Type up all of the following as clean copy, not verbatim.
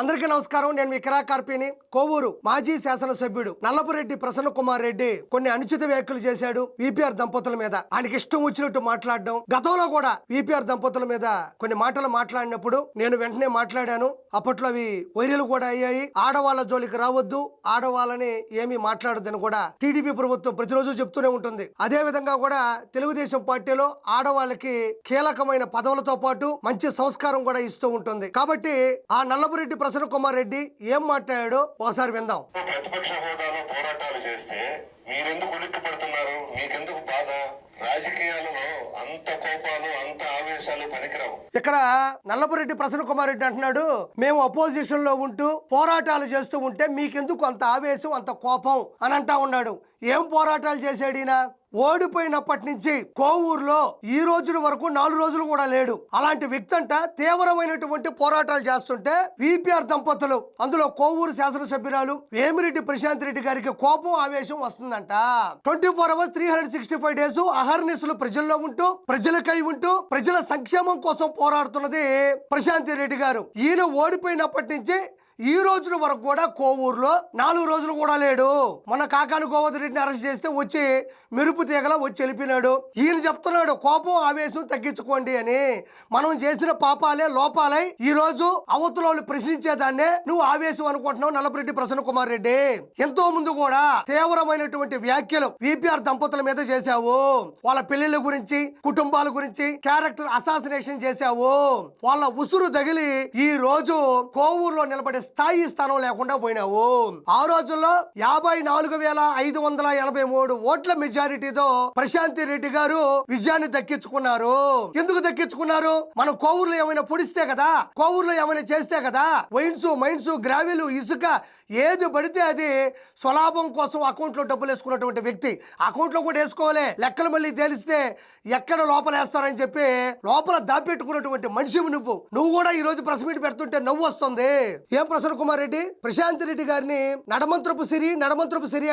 అందరికీ నమస్కారం. నేను మీ కిరాకార్పిని. కోవూరు మాజీ శాసనసభ్యుడు నల్లపురెడ్డి ప్రసన్న కుమార్ రెడ్డి కొన్ని అనుచిత వ్యాఖ్యలు చేశాడు విపిఆర్ దంపతుల మీద. ఆయనకి ఇష్టం వచ్చినట్టు మాట్లాడడం. గతంలో కూడా విపిఆర్ దంపతుల మీద కొన్ని మాటలు మాట్లాడినప్పుడు నేను వెంటనే మాట్లాడాను. అప్పట్లో అవి వైరల్ కూడా అయ్యాయి. ఆడవాళ్ళ జోలికి రావద్దు, ఆడవాళ్ళని ఏమీ మాట్లాడొద్దని కూడా టీడీపీ ప్రభుత్వం ప్రతిరోజు చెప్తూనే ఉంటుంది. అదే విధంగా కూడా తెలుగుదేశం పార్టీలో ఆడవాళ్ళకి కీలకమైన పదవులతో పాటు మంచి సంస్కారం కూడా ఇస్తూ ఉంటుంది. కాబట్టి ఆ నల్లపురెడ్డి ప్రసన్న కుమార్ రెడ్డి ఏం మాట్లాడాడో ఒకసారి విందాం. ప్రతిపక్ష హోదాలో పోరాటాలు చేస్తే మీరెందుకు ఉలిక్కి పడుతున్నారు? మీకెందుకు బాధ? రాజకీయాలలో అంత కోపాలు, అంత ఆవేశాలు పనికిరావు. ఇక్కడ నల్లపురెడ్డి ప్రసన్న కుమార్ రెడ్డి అంటున్నాడు, మేము అపోజిషన్ లో ఉంటూ పోరాటాలు చేస్తూ ఉంటే మీకెందుకు అంత ఆవేశం, అంత కోపం అని అంటా ఉన్నాడు. ఏం పోరాటాలు చేశాడు ఈయన? ఓడిపోయినప్పటి నుంచి కోవూరులో ఈ రోజు వరకు 4 రోజులు కూడా లేడు. అలాంటి వ్యక్తి అంట తీవ్రమైనటువంటి పోరాటాలు చేస్తుంటే విపిఆర్ దంపతులు, అందులో కోవూరు శాసనసభ్యురాలు వేమిరెడ్డి ప్రశాంత్ రెడ్డి గారికి కోపం, ఆవేశం వస్తుందంట. 24 hours 365 days అహర్నిశలు ప్రజల్లో ఉంటూ, ప్రజలకై ఉంటూ, ప్రజల సంక్షేమం కోసం పోరాడుతున్నది ప్రశాంత్ రెడ్డి గారు. ఈయన ఓడిపోయినప్పటి నుంచి ఈ రోజుల వరకు కూడా కోవూరులో 4 రోజులు కూడా లేడు. మన కాకాని గోవర్ధన్ రెడ్డిని అరెస్ట్ చేస్తే వచ్చి మెరుపు తీగల వచ్చి వెళ్ళిపోయినాడు. ఈయన చెప్తున్నాడు కోపం, ఆవేశం తగ్గించుకోండి అని. మనం చేసిన పాపాలే లోపాలై ఈ రోజు అవతల ప్రశ్నించేదాన్నే నువ్వు ఆవేశం అనుకుంటున్నావు నల్లపురెడ్డి ప్రసన్న కుమార్ రెడ్డి. ఎంతో ముందు కూడా తీవ్రమైనటువంటి వ్యాఖ్యలు విపిఆర్ దంపతుల మీద చేశావు. వాళ్ళ పెళ్లిళ్ళ గురించి, కుటుంబాల గురించి క్యారెక్టర్ అసాసినేషన్ చేశావు. వాళ్ళ ఉసురు తగిలి ఈ రోజు కోవూరులో నిలబడే స్థాయి స్థానం లేకుండా పోయినావు. ఆ రోజుల్లో 54,583 ఓట్ల మెజారిటీతో ప్రశాంత్ రెడ్డి గారు విజయాన్ని దక్కించుకున్నారు. ఎందుకు దక్కించుకున్నారు? మనం కోవూరులో ఏమైనా పొడిస్తే కదా, కోవూరులో ఏమైనా చేస్తే కదా. మైన్స్, గ్రావెలు, ఇసుక ఏది పడితే అది స్వలాభం కోసం అకౌంట్ లో డబ్బులు వేసుకున్నటువంటి వ్యక్తి. అకౌంట్ లో కూడా వేసుకోవాలి, లెక్కలు మళ్ళీ తేలిస్తే ఎక్కడ లోపల వేస్తారని చెప్పి లోపల దాపెట్టుకున్నటువంటి మనిషి నువ్వు కూడా ఈ రోజు ప్రెస్ మీట్ పెడుతుంటే నవ్వు వస్తుంది. ఏం ప్రసన్న కుమార్ రెడ్డి, ప్రశాంత్ రెడ్డి గారిని నడమంత్రపు సిరి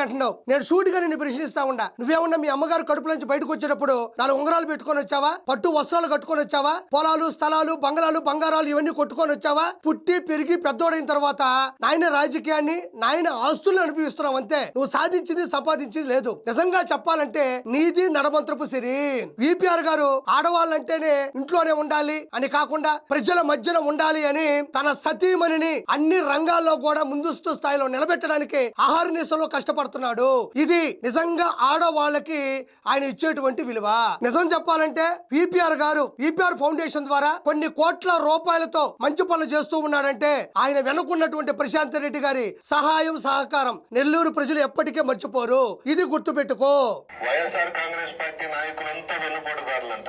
అంటున్నావు. నేను షూట్ గా నిన్ను ప్రశ్నిస్తా ఉండా. నువ్వేమన్నా మీ అమ్మగారు కడుపుల నుంచి బయటకు వచ్చేటప్పుడు 4 ఉంగరాలు పెట్టుకొని వచ్చావా? పట్టు వస్త్రాలు కట్టుకొని వచ్చావా? పొలాలు, స్థలాలు, బంగళాలు, బంగారాలు ఇవన్నీ కొట్టుకొని వచ్చావా? పుట్టి పెరిగి పెద్దోడైన తర్వాత నాయన రాజకీయాన్ని, నాయన ఆస్తులను అనుభవిస్తున్నావు అంతే. నువ్వు సాధించింది, సంపాదించింది లేదు. నిజంగా చెప్పాలంటే నీది నడమంత్రపు సిరి. విపిఆర్ గారు ఆడవాళ్ళంటేనే ఇంట్లోనే ఉండాలి అని కాకుండా ప్రజల మధ్యన ఉండాలి అని తన సతీమణిని అన్ని రంగాల్లో కూడా ముందస్తు స్థాయిలో నిలబెట్టడానికి అహర్నిశలో కష్టపడుతున్నాడు. ఇది నిజంగా ఆడవాళ్ళకి ఆయన ఇచ్చేటువంటి విలువ. నిజం చెప్పాలంటే విపిఆర్ గారు విపిఆర్ ఫౌండేషన్ ద్వారా కొన్ని కోట్ల రూపాయలతో మంచి పనులు చేస్తూ ఉన్నాడంటే ఆయన వెనుకున్నటువంటి ప్రశాంత్ రెడ్డి గారి సహాయం, సహకారం నెల్లూరు ప్రజలు ఎప్పటికీ మర్చిపోరు. ఇది గుర్తుపెట్టుకో. వైఎస్ఆర్ కాంగ్రెస్ పార్టీ నాయకులంతా వెన్నుపోటుదారులంట,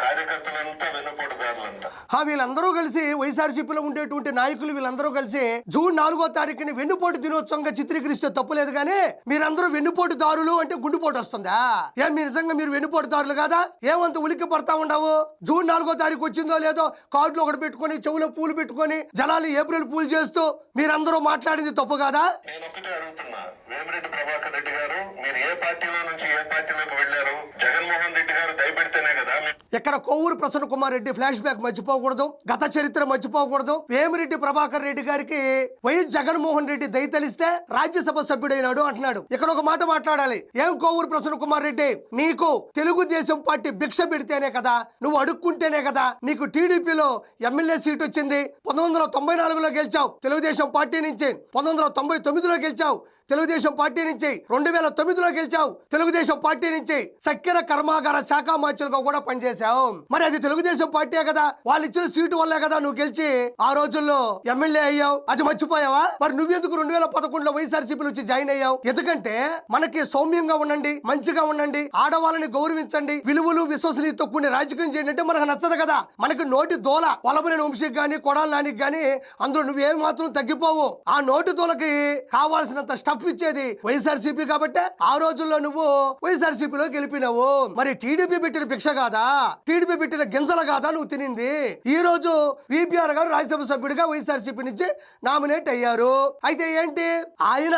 కార్యకర్తలంతా వెన్నుపోటుదారులంట. వీళ్ళందరూ కలిసి వైఎస్ఆర్సీపీలో ఉండేటువంటి నాయకులు వీళ్ళందరూ కలిసి జూన్ 4వ తారీఖుని వెన్నుపోటు దినోత్సవంగా చిత్రీకరిస్తే తప్పులేదు. కానీ మీరందరూ వెన్నుపోటుదారులు అంటే గుండెపోటు వస్తుందా? ఏం మీరు నిజంగా మీరు వెన్నుపోటుదారులు కాదా? ఏమంత ఉలిక్కి పడతా ఉండవు? జూన్ 4వ తారీఖు వచ్చిందో లేదో కార్డులో ఒకటి పెట్టుకొని, చెవులో పూలు పెట్టుకొని, జనాలు ఏప్రిల్ పూలు చేస్తూ మీరందరూ మాట్లాడింది తప్పు కాదా? నేను ఒకటే అడుగుతున్నా, వేమిరెడ్డి ప్రభాకర్ రెడ్డి గారు మీరు ఏ పార్టీలో నుంచి ఏ పార్టీలోకి వెళ్ళారు? జగన్మోహన్ రెడ్డి గారు దయపెడితేనే కదా. ఇక్కడ కోవూరు ప్రసన్న కుమార్ రెడ్డి ఫ్లాష్ బ్యాక్ మర్చిపోకూడదు, గత చరిత్ర మర్చిపోకూడదు. వేమిరెడ్డి ప్రభాకర్ రెడ్డి గారికి వైఎస్ జగన్మోహన్ రెడ్డి దయ తెలిస్తే రాజ్యసభ సభ్యుడైనాడు అంటున్నాడు. ఇక్కడ ఒక మాట మాట్లాడాలి. ఏం కోవూరు ప్రసన్న కుమార్ రెడ్డి, నీకు తెలుగుదేశం పార్టీ భిక్ష పెడితేనే కదా, నువ్వు అడుక్కుంటేనే కదా నీకు టీడీపీలో ఎమ్మెల్యే సీట్ వచ్చింది. 1994లో గెలిచావు తెలుగుదేశం పార్టీ నుంచి, 1999లో గెలిచావు తెలుగుదేశం పార్టీ నుంచి, 2009లో గెలిచావు తెలుగుదేశం పార్టీ నుంచి, చక్కెర కర్మాగార శాఖ మార్చులుగా కూడా పనిచేశావు. మరి అది తెలుగుదేశం పార్టీ కదా, వాళ్ళు ఇచ్చిన సీటు వల్లే కదా నువ్వు గెలిచి ఆ రోజుల్లో ఎమ్మెల్యే అయ్యావు. అది మర్చిపోయావా? మరి నువ్వెందుకు 2011లో వైఎస్ఆర్సీపీలో వచ్చి జాయిన్ అయ్యావు? ఎందుకంటే మనకి సౌమ్యంగా ఉండండి, మంచిగా ఉండండి, ఆడవాళ్ళని గౌరవించండి, విలువలు విశ్వసనీయతో కూడిన రాజకీయం చేయండి అంటే మనకు నచ్చదు కదా. మనకి నోటి దోల వలబడిన వంశీకి గానీ, కొడాల నానికి గానీ అందులో నువ్వేం మాత్రం తగ్గిపోవు. ఆ నోటి దోలకి కావాల్సినంత స్టఫ్ ఇచ్చేది వైఎస్ఆర్సీపీ కాబట్టి ఆ రోజుల్లో నువ్వు వైఎస్ఆర్సీపీలో గెలిపినావు. మరి టీడీపీ పెట్టిన భిక్ష కాదా? టీడీపీ పెట్టిన గింజల కాదా నువ్వు తినింది? ఈ రోజు విపిఆర్ గారు రాజ్యసభ సభ్యుడిగా వైఎస్ఆర్సీపీ నుంచి నామినేట్ అయ్యారు. అయితే ఏంటి, ఆయన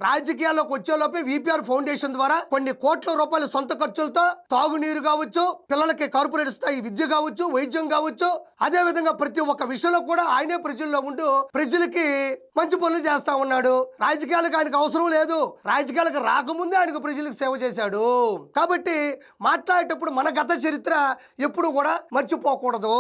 రాజకీయాల్లోకి వచ్చేలోపే విపిఆర్ ఫౌండేషన్ ద్వారా కొన్ని కోట్ల రూపాయల సొంత ఖర్చులతో తాగునీరు కావచ్చు, పిల్లలకి కార్పొరేట్ స్థాయి విద్య కావచ్చు, వైద్యం కావచ్చు, అదే విధంగా ప్రతి ఒక్క విషయంలో కూడా ఆయనే ప్రజల్లో ఉంటూ ప్రజలకి మంచి పనులు చేస్తా ఉన్నాడు. రాజకీయాలకు ఆయనకు అవసరం లేదు, రాజకీయాలకు రాకముందే ఆయనకు ప్రజలకు సేవ చేశాడు. కాబట్టి మాట్లాడేటప్పుడు మన గత చరిత్ర ఎప్పుడు కూడా మర్చిపోకూడదు.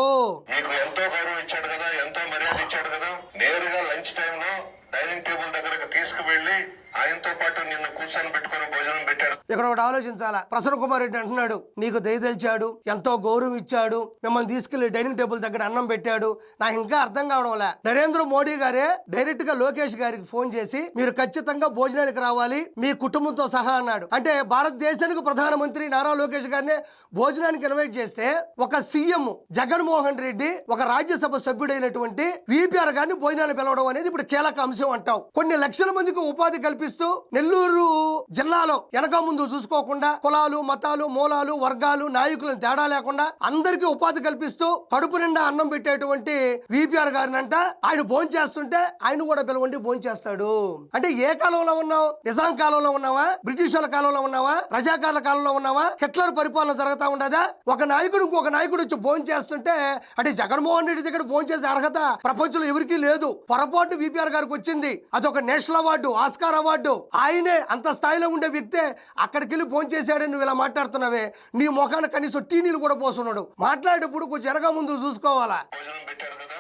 మీకు ఎంతో గౌరవం ఇచ్చాడు కదా, ఎంతో మర్యాద ఇచ్చాడు కదా. నేరుగా లంచ్ టైంలో డైనింగ్ టేబుల్ దగ్గరకు తీసుకువెళ్ళి ఆయనతో పాటు నిన్ను కూర్చొని పెట్టుకుని భోజనం పెట్టాడు. ఇక్కడ ఒకటి ఆలోచించాలా. ప్రసన్న కుమార్ రెడ్డి అంటున్నాడు, నీకు దయదలిచాడు, ఎంతో గౌరవం ఇచ్చాడు, మిమ్మల్ని తీసుకెళ్లి డైనింగ్ టేబుల్ దగ్గర అన్నం పెట్టాడు. నాకు ఇంకా అర్థం కావడంలే. నరేంద్ర మోడీ గారే డైరెక్ట్ గా లోకేష్ గారికి ఫోన్ చేసి మీరు ఖచ్చితంగా భోజనానికి రావాలి మీ కుటుంబంతో సహా అన్నాడు. అంటే భారతదేశానికి ప్రధానమంత్రి నారా లోకేష్ గారిని భోజనానికి ఇన్వైట్ చేస్తే ఒక సీఎం జగన్మోహన్ రెడ్డి ఒక రాజ్యసభ సభ్యుడైనటువంటి విపిఆర్ గారిని భోజనాన్ని పిలవడం అనేది ఇప్పుడు కీలక అంశం అంటావు. కొన్ని లక్షల మందికి ఉపాధి కల్పిస్తూ నెల్లూరు జిల్లాలో వెనక ముందు చూసుకోకుండా కులాలు, మతాలు, మూలాలు, వర్గాలు, నాయకులను తేడా లేకుండా అందరికీ ఉపాధి కల్పిస్తూ కడుపు నిండా అన్నం పెట్టేటువంటి విపిఆర్ గారిని అంట ఆయన భోజనం చేస్తుంటే ఆయన కూడా పిలవండి భోజనం చేస్తాడు. అంటే ఏ కాలంలో ఉన్నావు? నిజాం కాలంలో ఉన్నావా? బ్రిటిష్ వాళ్ళ కాలంలో ఉన్నావా? రజాకార్ల కాలంలో ఉన్నావా? హిట్లర్ పరిపాలన జరుగుతా ఉండదా? ఒక నాయకుడు ఇంకొక నాయకుడు వచ్చి భోజనం చేస్తుంటే అంటే జగన్మోహన్ రెడ్డి దగ్గర భోజనం చేసే అర్హత ప్రపంచంలో ఎవరికీ లేదు. పొరపాటు విపిఆర్ గారికి వచ్చింది. అదొక నేషనల్ అవార్డు, ఆస్కార్ అవార్డు. ఆయనే అంత స్థాయిలో ఉండే వ్యక్తే అక్కడికి వెళ్ళి ఫోన్ చేశాడని నువ్వు ఇలా మాట్లాడుతున్నావే. నీ ముఖాన కనీసం టీ నీళ్ళు కూడా పోస్తున్నాడు. మాట్లాడేటప్పుడు కొంచెం వెనక ముందు చూసుకోవాలా. భోజనం పెట్టాడు కదా.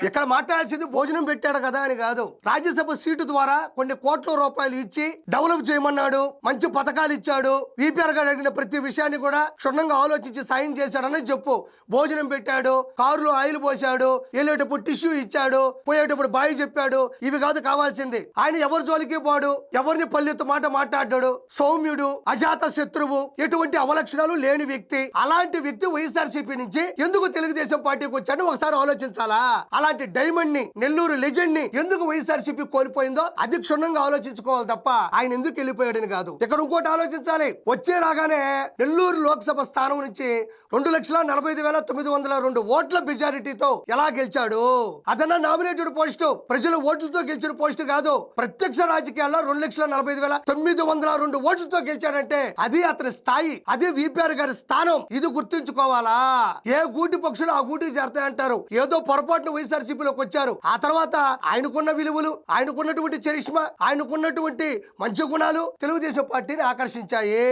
ఇక్కడ మాట్లాడాల్సింది భోజనం పెట్టాడు కదా అని కాదు. రాజ్యసభ సీటు ద్వారా కొన్ని కోట్ల రూపాయలు ఇచ్చి డెవలప్ చేయమన్నాడు, మంచి పథకాలు ఇచ్చాడు. విపిఆర్ గారు అడిగిన ప్రతి విషయాన్ని కూడా క్షుణ్ణంగా ఆలోచించి సాయం చేశాడని చెప్పు. భోజనం పెట్టాడు, కారులో ఆయిల్ పోసాడు, వెళ్ళేటప్పుడు టిష్యూ ఇచ్చాడు, పోయేటప్పుడు బాయ్ చెప్పాడు. ఇవి కాదు కావాల్సింది. ఆయన ఎవరి జోలికి పోడు, ఎవరిని పల్లెత్తు మాట మాట్లాడాడు, సౌమ్యుడు, అజాత శత్రువు, ఎటువంటి అవలక్షణాలు లేని వ్యక్తి. అలాంటి వ్యక్తి వైఎస్ఆర్సీపీ నుంచి ఎందుకు తెలుగుదేశం పార్టీకి వచ్చాడో ఒకసారి ఆలోచించాలా. అలాంటి డైమండ్ ని, నెల్లూరు లెజెండ్ ని ఎందుకు వైఎస్ఆర్సీపీ కోల్పోయిందో అది క్షుణ్ణంగా ఆలోచించుకోవాలి తప్ప ఆయన ఎందుకు వెళ్ళిపోయాడని కాదు. ఇక్కడ ఇంకోటి ఆలోచించాలి. వచ్చే రాగానే నెల్లూరు లోక్సభ స్థానం నుంచి 2,45,902 ఓట్ల మెజారిటీతో ఎలా గెలిచాడు? అదన్నా నామినేటెడ్ పోస్టు, ప్రజల ఓట్లతో గెలిచిన పోస్టు కాదు. ప్రత్యక్ష రాజకీయాల్లో 2,40,902 ఓట్లతో గెలిచాడంటే అది అతని స్థాయి, అది విపిఆర్ గారి స్థానం. ఇది గుర్తుంచుకోవాలా. ఏ గూటి పక్షులు ఆ గూటికి చేరతాయంటారు. ఏదో పొరపాటున వైఎస్ఆర్సీపీలోకి వచ్చారు. ఆ తర్వాత ఆయనకున్న విలువలు, ఆయనకున్నటువంటి చరిష్మా, ఆయనకున్నటువంటి మంచి గుణాలు తెలుగుదేశం పార్టీని ఆకర్షించాయి.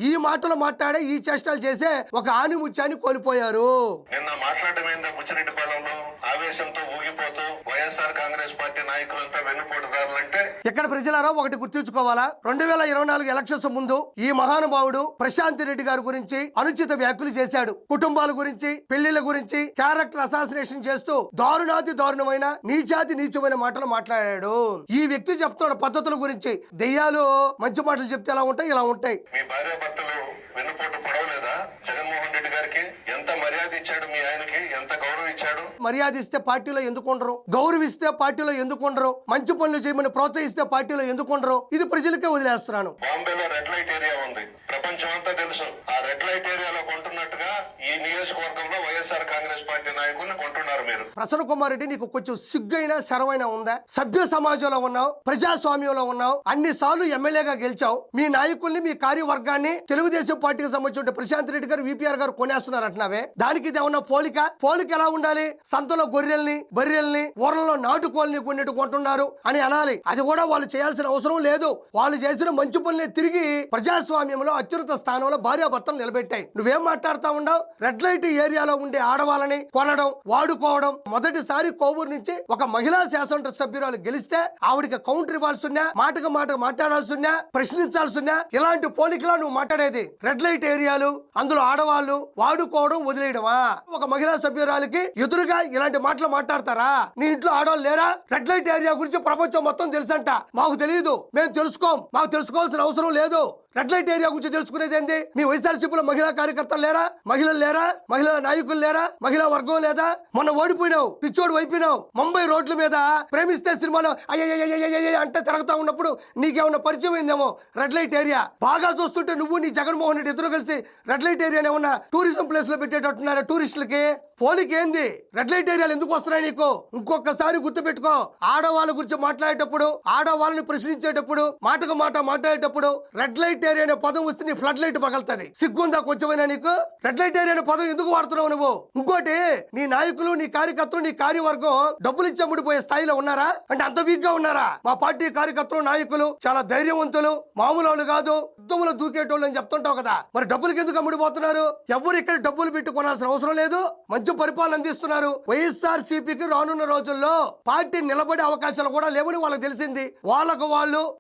ఈ మాటలు మాట్లాడే, ఈ చేష్టాలు చేసే ఒక ఆనిముత్యాన్ని కోల్పోయారు. నిన్న మాట్లాడమైందా బుచ్చిరెడ్డిపాలెంలో ఆవేశంతో ఊగిపోతూ వైఎస్ఆర్ కాంగ్రెస్ పార్టీ నాయకులంతా వెన్నుపోటుదారులంటే ఇక్కడ ప్రజలారా ఒకటి గుర్తుంచుకోవాలా. 2024 ఎలక్షన్స్ ముందు ఈ మహానుభావుడు ప్రశాంత్ రెడ్డి గారి గురించి అనుచిత వ్యాఖ్యలు చేశాడు. కుటుంబాల గురించి, పెళ్లిళ్ల గురించి క్యారెక్టర్ అసాసినేషన్ చేస్తూ దారుణాతి దారుణమైన, నీచాతి నీచమైన మాటలు మాట్లాడాడు. ఈ వ్యక్తి చెప్తాడు పద్ధతుల గురించి. దెయ్యాలు మంచి మాటలు చెప్తే ఎలా ఉంటాయి, ఇలా ఉంటాయి. మీ భార్య భర్తలు వెన్నుపోటు పడవలేదా? జగన్మోహన్ రెడ్డి గారికి ఎంత మర్యాద ఇచ్చాడు, మీ ఆయనకి ఎంత గౌరవం ఇచ్చాడు. మర్యాద ఇస్తే పార్టీలో ఎందుకు ఉండరు? గౌరవిస్తే పార్టీలో ఎందుకు ఉండరు? మంచి పనులు చేయమని ప్రోత్సహిస్తే పార్టీలో ఎందుకు ఉండరు? ఇది ప్రజలకే వదిలేస్తున్నాను. బాంబేలో రెడ్ లైట్ ఏరియా ఉంది, ప్రపంచం అంతా తెలుసు. ఆ రెడ్ లైట్ ఏరియాలో కొంటున్నట్టుగా ఈ నియోజకవర్గంలో వైఎస్ఆర్ కాంగ్రెస్ పార్టీ నాయకుల్ని కొంటున్నారు మీరు. ప్రసన్న కుమార్ రెడ్డి, నీకు కొంచెం సిగ్గైనా శరమైనా ఉందా? సభ్య సమాజంలో ఉన్నావు, ప్రజాస్వామ్యంలో ఉన్నావు, అన్ని సార్లు ఎమ్మెల్యేగా గెలిచావు. మీ నాయకుల్ని, మీ కార్యవర్గాన్ని తెలుగుదేశం పార్టీకి సంబంధించిన ప్రశాంత్ రెడ్డి గారు, విపిఆర్ గారు కొనేస్తున్నారు అంటున్నావే. దానికి ఇది ఏమన్నా పోలిక? పోలిక ఎలా ఉండాలి? సంతలో గొర్రెల్ని, బర్రెల్ని, ఊర్లలో నాటుకోల్ని కొన్నిటి కొంటున్నారు అని అనాలి. అది కూడా వాళ్ళు చేయాల్సిన అవసరం లేదు. వాళ్ళు చేసిన మంచి పనులే తిరిగి ప్రజాస్వామ్యంలో అత్యున్నత స్థానంలో భార్యాభర్తలు నిలబెట్టాయి. నువ్వేం మాట్లాడుతా ఉండవు? రెడ్ లైట్ ఏరియాలో ఉండే ఆడవాళ్ళని కొనడం, వాడుకోవడం. మొదటిసారి కోవూరు నుంచి ఒక మహిళా శాసన సభ్యురాలు గెలిస్తే ఆవిడికి కౌంటర్ ఇవ్వాల్సిన, మాటకు మాట మాట్లాడాల్సిన, ప్రశ్నించాల్సిన, ఇలాంటి పోలికలా నువ్వు మాట్లాడేది? రెడ్ లైట్ ఏరియాలు, అందులో ఆడవాళ్ళు వాడుకోవడం వదిలేయడమా? ఒక మహిళా సభ్యురాలకి ఎదురుగా ఇలాంటి మాటలు మాట్లాడతారా? నీ ఇంట్లో ఆడవాళ్ళు లేరా? రెడ్ లైట్ ఏరియా గురించి ప్రపంచం మొత్తం తెలుసంట, మాకు తెలియదు. తెలియదు, మేము తెలుసుకోం, మాకు తెలుసుకోవాల్సిన అవసరం లేదు. రెడ్ లైట్ ఏరియా గురించి తెలుసుకునేది ఏంది? మీ వైఎస్ఆర్సీపీలో మహిళా కార్యకర్తలు లేరా? మహిళలు లేరా? మహిళా నాయకులు లేరా? మహిళా వర్గం లేదా? మొన్న ఓడిపోయినావు, పిచ్చోడు వైపోయినావు. ముంబై రోడ్ల మీద ప్రేమిస్తే సినిమాలో అయ్యయ్య అంటే తిరుగుతా ఉన్నప్పుడు నీకేమన్నా పరిచయం అయిందేమో రెడ్ లైట్ ఏరియా. బాగా చూస్తుంటే నువ్వు నీ జగన్మోహన్ రెడ్డి ఇద్దరు కలిసి రెడ్ లైట్ ఏరియాని ఏమన్నా టూరిజం ప్లేస్ లో పెట్టేటట్టున్నారా టూరిస్టులకి? పోలికి ఏంది? రెడ్ లైట్ ఏరియాలు ఎందుకు వస్తున్నాయి నీకు? ఇంకొకసారి గుర్తుపెట్టుకో, ఆడవాళ్ళ గురించి మాట్లాడేటప్పుడు, ఆడవాళ్ళని ప్రశ్నించేటప్పుడు, మాటకు మాట మాట్లాడేటప్పుడు రెడ్ లైట్ ఏరియా అనే పదం వస్తే నీ ఫ్లడ్ లైట్ పగలుతుంది. సిగ్గుందా కొంచెమైనా నీకు? రెడ్ లైట్ ఏరియా అనే పదం ఎందుకు వాడుతున్నావు నువ్వు? ఇంకోటి, నీ నాయకులు, నీ కార్యకర్తలు, నీ కార్యవర్గం డబ్బులు ఇచ్చి అమ్ముడిపోయే స్థాయిలో ఉన్నారా? అంటే అంత వీక్ గా ఉన్నారా? మా పార్టీ కార్యకర్తలు, నాయకులు చాలా ధైర్యవంతులు, మామూలు వాళ్ళు కాదు, యుద్ధంలో దూకేటోళ్ళు అని చెప్తుంటావు కదా, మరి డబ్బులకి ఎందుకు అమ్ముడిపోతున్నారు? ఎవరు ఇక్కడ డబ్బులు పెట్టి కొనాల్సిన అవసరం లేదు, మంచి పరిపాలన అందిస్తున్నారు. వైఎస్ఆర్ సిపికి రానున్న రోజుల్లో పార్టీ నిలబడే అవకాశాలు కూడా లేవని వాళ్ళకి తెలిసింది.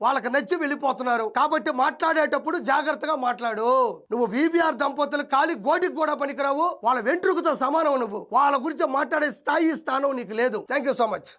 వాళ్ళకి నచ్చి వెళ్ళిపోతున్నారు. కాబట్టి మాట్లాడేటప్పుడు జాగ్రత్తగా మాట్లాడు. నువ్వు వివిఆర్ దంపతులు కాలి గోటికి కూడా పనికిరావు, వాళ్ళ వెంట్రుకతో సమానం. నువ్వు వాళ్ళ గురించి మాట్లాడే స్థాయి, స్థానం నీకు లేదు. Thank you so much.